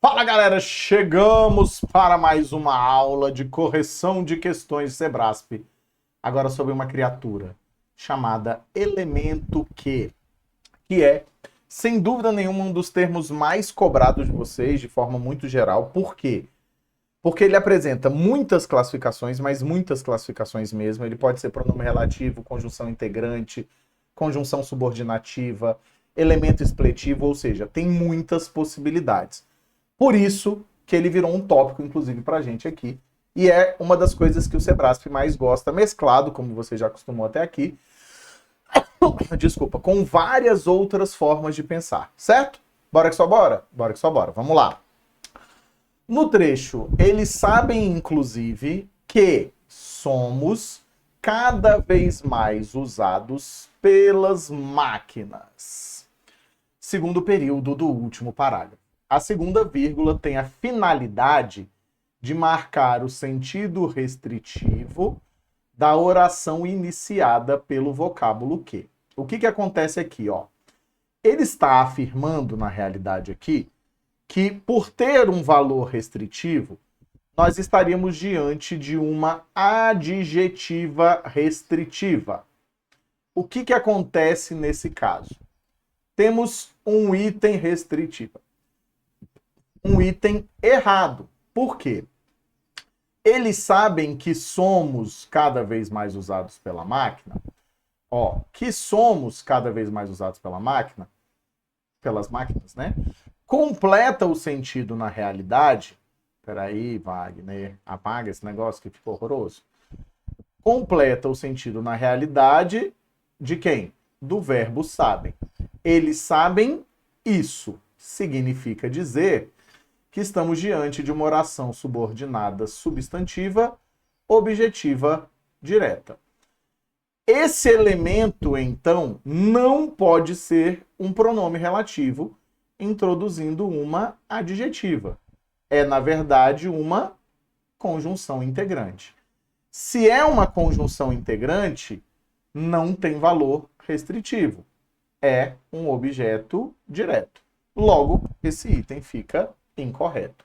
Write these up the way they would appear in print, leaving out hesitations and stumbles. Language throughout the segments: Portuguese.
Fala galera, chegamos para mais uma aula de correção de questões Sebrasp. Agora sobre uma criatura chamada elemento Q, que é, sem dúvida nenhuma, um dos termos mais cobrados de vocês de forma muito geral. Por quê? Porque ele apresenta muitas classificações, mas muitas classificações mesmo. Ele pode ser pronome relativo, conjunção integrante, conjunção subordinativa, elemento expletivo, ou seja, tem muitas possibilidades. Por isso que ele virou um tópico, inclusive, para a gente aqui. E é uma das coisas que o Sebrasp mais gosta, mesclado, como você já acostumou até aqui, desculpa, com várias outras formas de pensar, certo? Bora que só bora? Bora que só bora. Vamos lá. No trecho, eles sabem, inclusive, que somos cada vez mais usados pelas máquinas. Segundo período do último parágrafo. A segunda vírgula tem a finalidade de marcar o sentido restritivo da oração iniciada pelo vocábulo que. O que acontece aqui, ó? Ele está afirmando, na realidade aqui, que por ter um valor restritivo, nós estaríamos diante de uma adjetiva restritiva. O que acontece nesse caso? Temos um item restritivo. Um item errado. Por quê? Eles sabem que somos cada vez mais usados pela máquina. Ó, que somos cada vez mais usados pela máquina, pelas máquinas, né? Completa o sentido na realidade. Peraí, Wagner, apaga esse negócio que ficou horroroso. Completa o sentido na realidade de quem? Do verbo sabem. Eles sabem isso. Significa dizer que estamos diante de uma oração subordinada substantiva, objetiva, direta. Esse elemento, então, não pode ser um pronome relativo introduzindo uma adjetiva. É, na verdade, uma conjunção integrante. Se é uma conjunção integrante, não tem valor restritivo. É um objeto direto. Logo, esse item fica incorreto.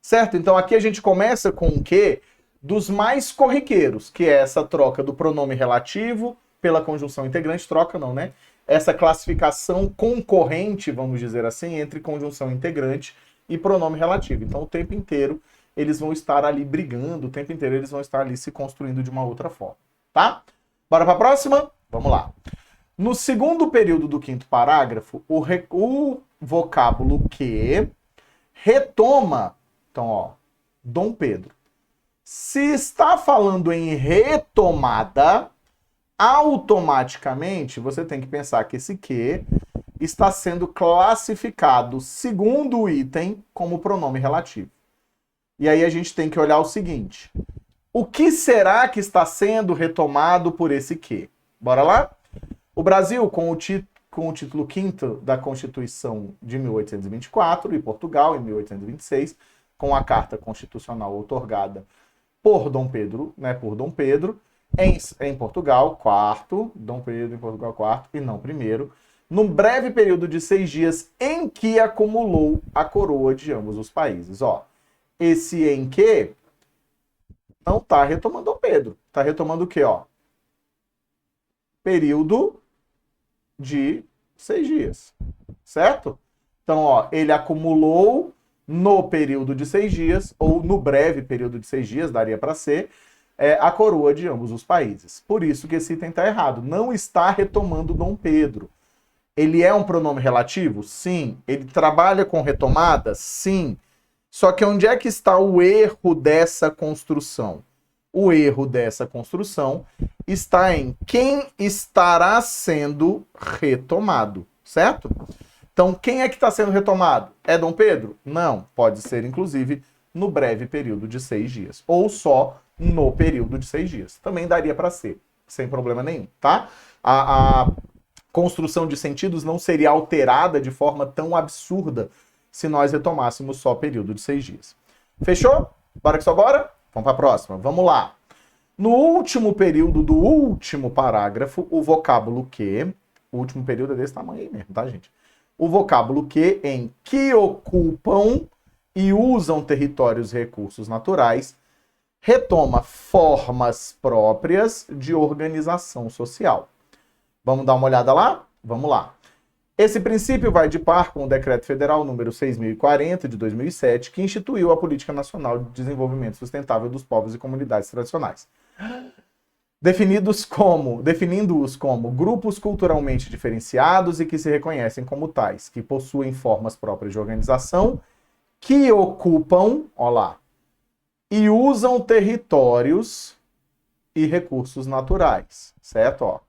Certo? Então aqui a gente começa com o que? Dos mais corriqueiros, que é essa troca do pronome relativo pela conjunção integrante, troca não, né? Essa classificação concorrente, vamos dizer assim, entre conjunção integrante e pronome relativo. Então o tempo inteiro eles vão estar ali brigando, o tempo inteiro eles vão estar ali se construindo de uma outra forma, tá? Bora para a próxima? Vamos lá. No segundo período do quinto parágrafo, o vocábulo que retoma, então, ó, Dom Pedro. Se está falando em retomada, automaticamente você tem que pensar que esse que está sendo classificado segundo o item como pronome relativo. E aí a gente tem que olhar o seguinte: o que será que está sendo retomado por esse que? Bora lá? O Brasil, com o título 5º da Constituição de 1824, e Portugal, em 1826, com a Carta Constitucional outorgada por Dom Pedro, né, em Portugal, Dom Pedro em Portugal, quarto, e não primeiro, num breve período de 6 dias em que acumulou a coroa de ambos os países. Ó, esse em que não está retomando Dom Pedro, está retomando o quê? Ó? Período de 6 dias, certo? Então, ó, ele acumulou no período de 6 dias, ou no breve período de 6 dias, daria para ser, a coroa de ambos os países. Por isso que esse item está errado. Não está retomando Dom Pedro. Ele é um pronome relativo? Sim. Ele trabalha com retomada? Sim. Só que onde é que está o erro dessa construção? O erro dessa construção está em quem estará sendo retomado, certo? Então, quem é que está sendo retomado? É Dom Pedro? Não. Pode ser, inclusive, no breve período de 6 dias. Ou só no período de 6 dias. Também daria para ser, sem problema nenhum, tá? A construção de sentidos não seria alterada de forma tão absurda se nós retomássemos só período de 6 dias. Fechou? Bora que só bora? Vamos para a próxima. Vamos lá. No último período do último parágrafo, o vocábulo que... O último período é desse tamanho aí mesmo, tá, gente? O vocábulo que, em que ocupam, e usam territórios e recursos naturais, retoma formas próprias de organização social. Vamos dar uma olhada lá? Vamos lá. Esse princípio vai de par com o Decreto Federal número 6.040, de 2007, que instituiu a Política Nacional de Desenvolvimento Sustentável dos Povos e Comunidades Tradicionais, definindo-os como grupos culturalmente diferenciados e que se reconhecem como tais, que possuem formas próprias de organização, que ocupam, ó lá, e usam territórios e recursos naturais, certo? Ó,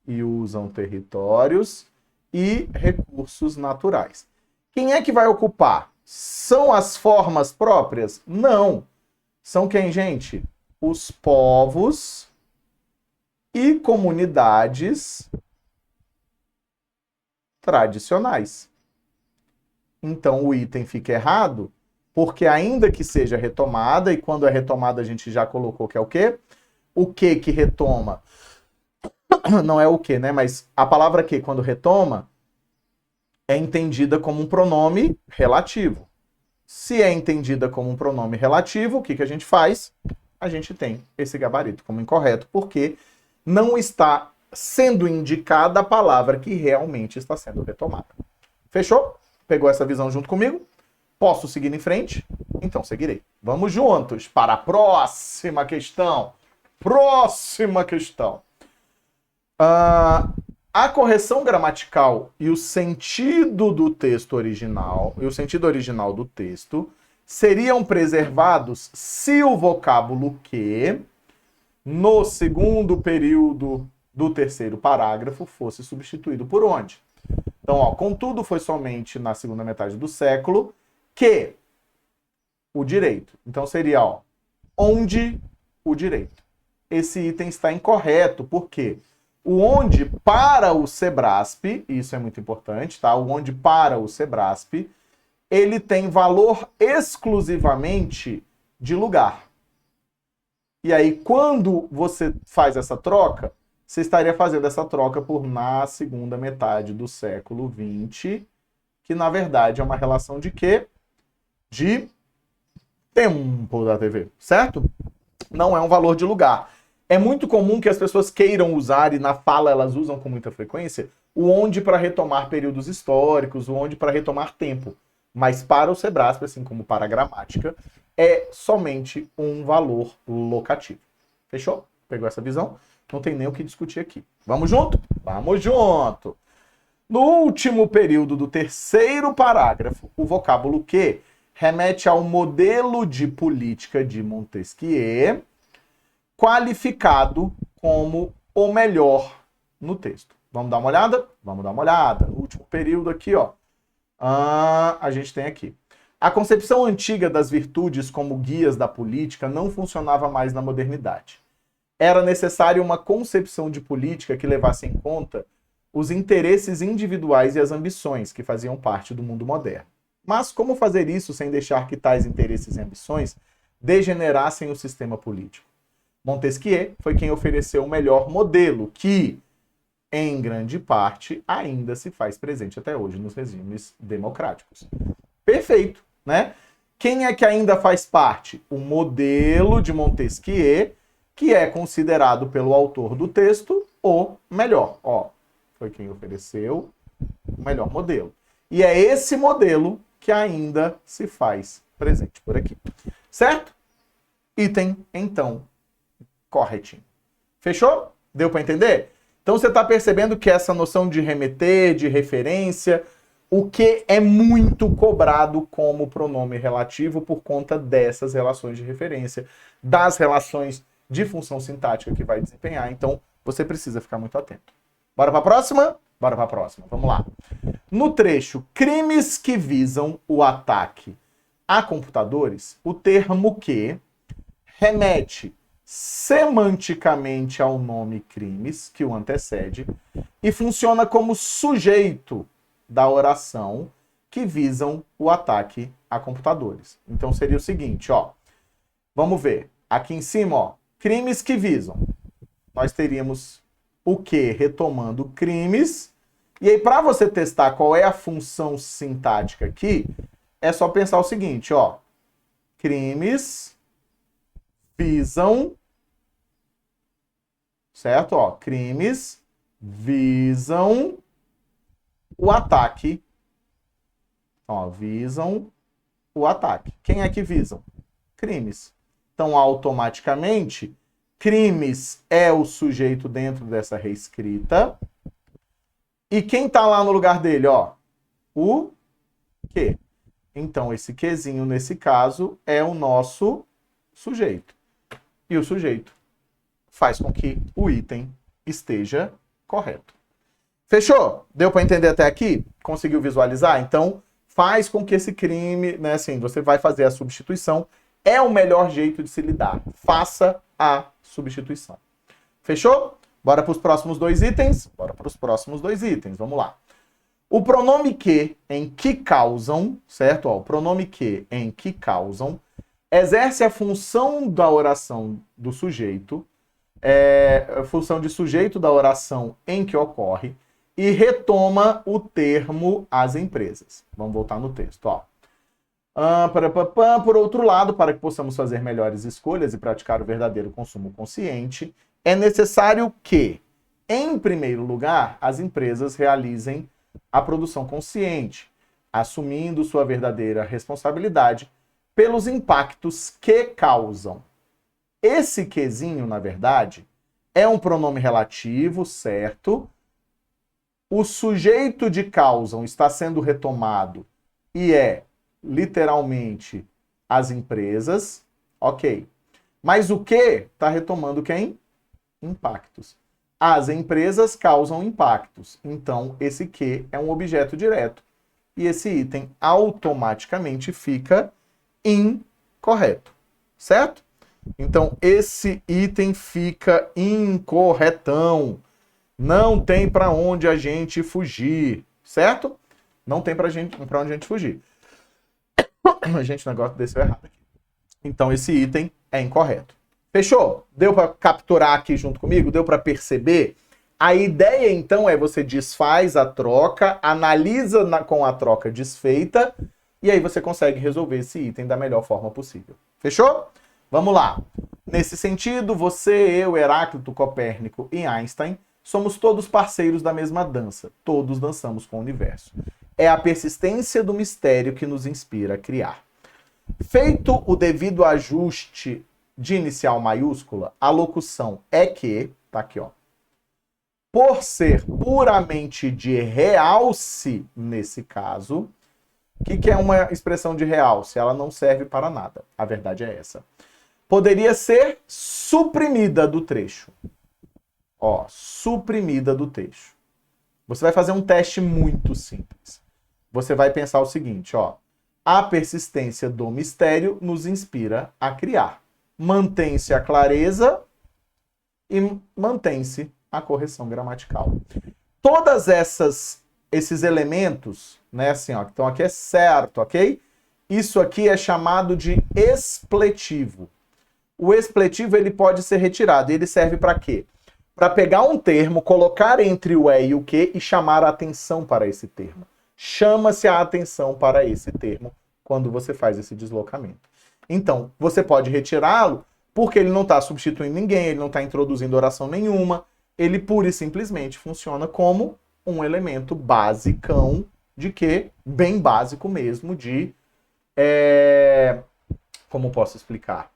e usam territórios e recursos naturais. Quem é que vai ocupar? São as formas próprias? Não. São quem, gente? Os povos e comunidades tradicionais. Então o item fica errado, porque ainda que seja retomada, e quando é retomada a gente já colocou que é o quê? O que retoma? Não é o que, né? Mas a palavra que, quando retoma, é entendida como um pronome relativo. Se é entendida como um pronome relativo, o que a gente faz? A gente tem esse gabarito como incorreto, porque não está sendo indicada a palavra que realmente está sendo retomada. Fechou? Pegou essa visão junto comigo? Posso seguir em frente? Então seguirei. Vamos juntos para a próxima questão. Próxima questão. A correção gramatical e o sentido do texto original, e o sentido original do texto, seriam preservados se o vocábulo que, no segundo período do terceiro parágrafo, fosse substituído por onde? Então, ó, contudo, foi somente na segunda metade do século que o direito. Então seria, ó, onde o direito. Esse item está incorreto, por quê? O onde para o Sebrasp, isso é muito importante, tá? O onde para o Sebrasp, ele tem valor exclusivamente de lugar. E aí, quando você faz essa troca, você estaria fazendo essa troca por na segunda metade do século XX, que na verdade é uma relação de quê? De tempo da TV, certo? Não é um valor de lugar. É muito comum que as pessoas queiram usar, e na fala elas usam com muita frequência, o onde para retomar períodos históricos, o onde para retomar tempo. Mas para o Sebrasp, assim como para a gramática, é somente um valor locativo. Fechou? Pegou essa visão? Não tem nem o que discutir aqui. Vamos junto? Vamos junto! No último período do terceiro parágrafo, o vocábulo que remete ao modelo de política de Montesquieu, qualificado como o melhor no texto. Vamos dar uma olhada? Vamos dar uma olhada. No último período aqui, ó. A gente tem aqui. A concepção antiga das virtudes como guias da política não funcionava mais na modernidade. Era necessária uma concepção de política que levasse em conta os interesses individuais e as ambições que faziam parte do mundo moderno. Mas como fazer isso sem deixar que tais interesses e ambições degenerassem o sistema político? Montesquieu foi quem ofereceu o melhor modelo, que, em grande parte, ainda se faz presente até hoje nos regimes democráticos. Perfeito, né? Quem é que ainda faz parte? O modelo de Montesquieu, que é considerado pelo autor do texto o melhor. Ó, foi quem ofereceu o melhor modelo. E é esse modelo que ainda se faz presente por aqui. Certo? Item, então, corretinho. Fechou? Deu para entender? Então você está percebendo que essa noção de remeter, de referência, o que é muito cobrado como pronome relativo por conta dessas relações de referência, das relações de função sintática que vai desempenhar. Então você precisa ficar muito atento. Bora para a próxima? Bora para a próxima. Vamos lá. No trecho crimes que visam o ataque a computadores, o termo que remete semanticamente ao nome crimes, que o antecede, e funciona como sujeito da oração que visam o ataque a computadores. Então seria o seguinte, ó. Vamos ver. Aqui em cima, ó, crimes que visam. Nós teríamos o que retomando crimes. E aí, para você testar qual é a função sintática aqui, é só pensar o seguinte, ó. Crimes visam, certo? Ó, crimes visam o ataque. Ó, visam o ataque. Quem é que visam? Crimes. Então, automaticamente, crimes é o sujeito dentro dessa reescrita. E quem tá lá no lugar dele, ó? O que. Então, esse quezinho, nesse caso, é o nosso sujeito. E o sujeito faz com que o item esteja correto. Fechou? Deu para entender até aqui? Conseguiu visualizar? Então, faz com que esse crime, né, assim, você vai fazer a substituição. É o melhor jeito de se lidar. Faça a substituição. Fechou? Bora para os próximos dois itens? Bora para os próximos dois itens. Vamos lá. O pronome que em que causam, certo? Ó, o pronome que em que causam exerce a função da oração do sujeito, a função de sujeito da oração em que ocorre e retoma o termo as empresas. Vamos voltar no texto, ó. Por outro lado, para que possamos fazer melhores escolhas e praticar o verdadeiro consumo consciente, é necessário que, em primeiro lugar, as empresas realizem a produção consciente, assumindo sua verdadeira responsabilidade pelos impactos que causam. Esse quezinho, na verdade, é um pronome relativo, certo? O sujeito de causam está sendo retomado e é, literalmente, as empresas. Ok. Mas o que está retomando quem? Impactos. As empresas causam impactos. Então, esse que é um objeto direto. E esse item automaticamente fica incorreto. Certo? Então, esse item fica incorretão. Não tem para onde a gente fugir. Certo? Não tem para onde a gente fugir. Gente, o negócio desceu errado aqui. Então, esse item é incorreto. Fechou? Deu para capturar aqui junto comigo? Deu para perceber? A ideia, então, é você desfaz a troca, analisa com a troca desfeita, e aí você consegue resolver esse item da melhor forma possível. Fechou? Vamos lá. Nesse sentido, você, eu, Heráclito, Copérnico e Einstein somos todos parceiros da mesma dança. Todos dançamos com o universo. É a persistência do mistério que nos inspira a criar. Feito o devido ajuste de inicial maiúscula, a locução é que, tá aqui, ó, por ser puramente de realce, nesse caso, o que é uma expressão de realce? Ela não serve para nada. A verdade é essa. Poderia ser suprimida do trecho. Ó, suprimida do trecho. Você vai fazer um teste muito simples. Você vai pensar o seguinte, ó. A persistência do mistério nos inspira a criar. Mantém-se a clareza e mantém-se a correção gramatical. Todas esses elementos, né, assim, ó, então aqui é certo, ok? Isso aqui é chamado de expletivo. O expletivo, ele pode ser retirado. E ele serve para quê? Para pegar um termo, colocar entre o e o que e chamar a atenção para esse termo. Chama-se a atenção para esse termo quando você faz esse deslocamento. Então, você pode retirá-lo porque ele não está substituindo ninguém, ele não está introduzindo oração nenhuma, ele pura e simplesmente funciona como um elemento basicão de que, bem básico mesmo, de... como posso explicar?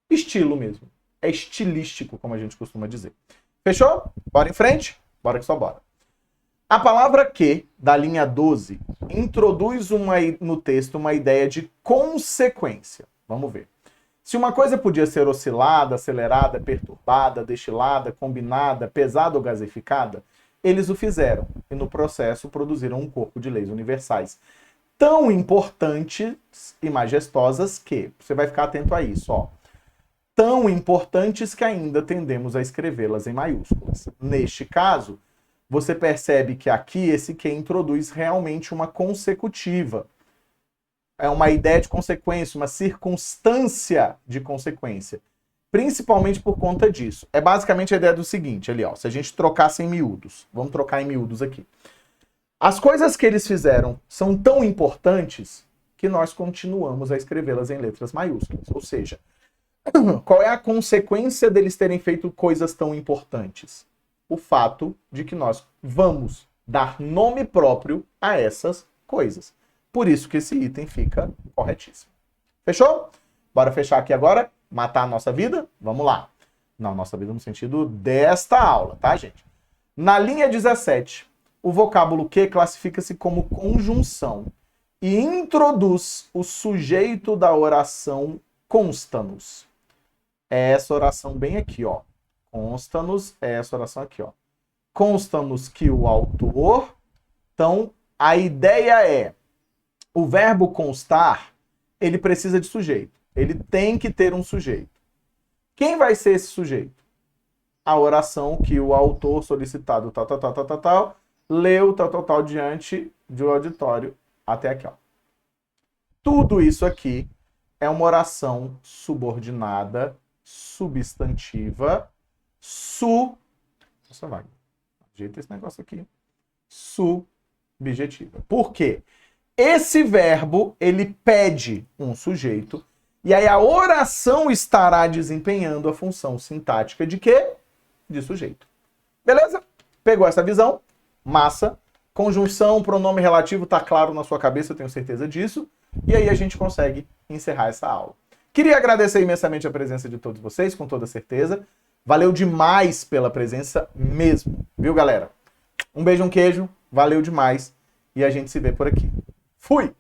Estilo mesmo. É estilístico, como a gente costuma dizer. Fechou? Bora em frente? Bora que só bora. A palavra que, da linha 12, introduz no texto uma ideia de consequência. Vamos ver. Se uma coisa podia ser oscilada, acelerada, perturbada, destilada, combinada, pesada ou gasificada, eles o fizeram e no processo produziram um corpo de leis universais tão importantes e majestosas que, você vai ficar atento a isso, ó, tão importantes que ainda tendemos a escrevê-las em maiúsculas. Neste caso, você percebe que aqui esse que introduz realmente uma consecutiva. É uma ideia de consequência, uma circunstância de consequência. Principalmente por conta disso. É basicamente a ideia do seguinte, ali, ó, se a gente trocasse em miúdos. Vamos trocar em miúdos aqui. As coisas que eles fizeram são tão importantes que nós continuamos a escrevê-las em letras maiúsculas. Ou seja, qual é a consequência deles terem feito coisas tão importantes? O fato de que nós vamos dar nome próprio a essas coisas. Por isso que esse item fica corretíssimo. Fechou? Bora fechar aqui agora? Matar a nossa vida? Vamos lá. Não, nossa vida no sentido desta aula, tá, gente? Na linha 17, o vocábulo que classifica-se como conjunção e introduz o sujeito da oração consta-nos. É essa oração bem aqui, ó. Consta-nos é essa oração aqui, ó. Consta-nos que o autor... Então, a ideia é, o verbo constar, ele precisa de sujeito. Ele tem que ter um sujeito. Quem vai ser esse sujeito? A oração que o autor solicitado tal, leu tal diante do auditório até aqui, ó. Tudo isso aqui é uma oração subordinada, substantiva, Nossa, vai. Ajeita esse negócio aqui. Subjetiva. Por quê? Esse verbo, ele pede um sujeito, e aí a oração estará desempenhando a função sintática de quê? De sujeito. Beleza? Pegou essa visão? Massa. Conjunção, pronome relativo, tá claro na sua cabeça, eu tenho certeza disso. E aí a gente consegue encerrar essa aula. Queria agradecer imensamente a presença de todos vocês, com toda certeza. Valeu demais pela presença mesmo. Viu, galera? Um beijo, um queijo. Valeu demais. E a gente se vê por aqui. Fui!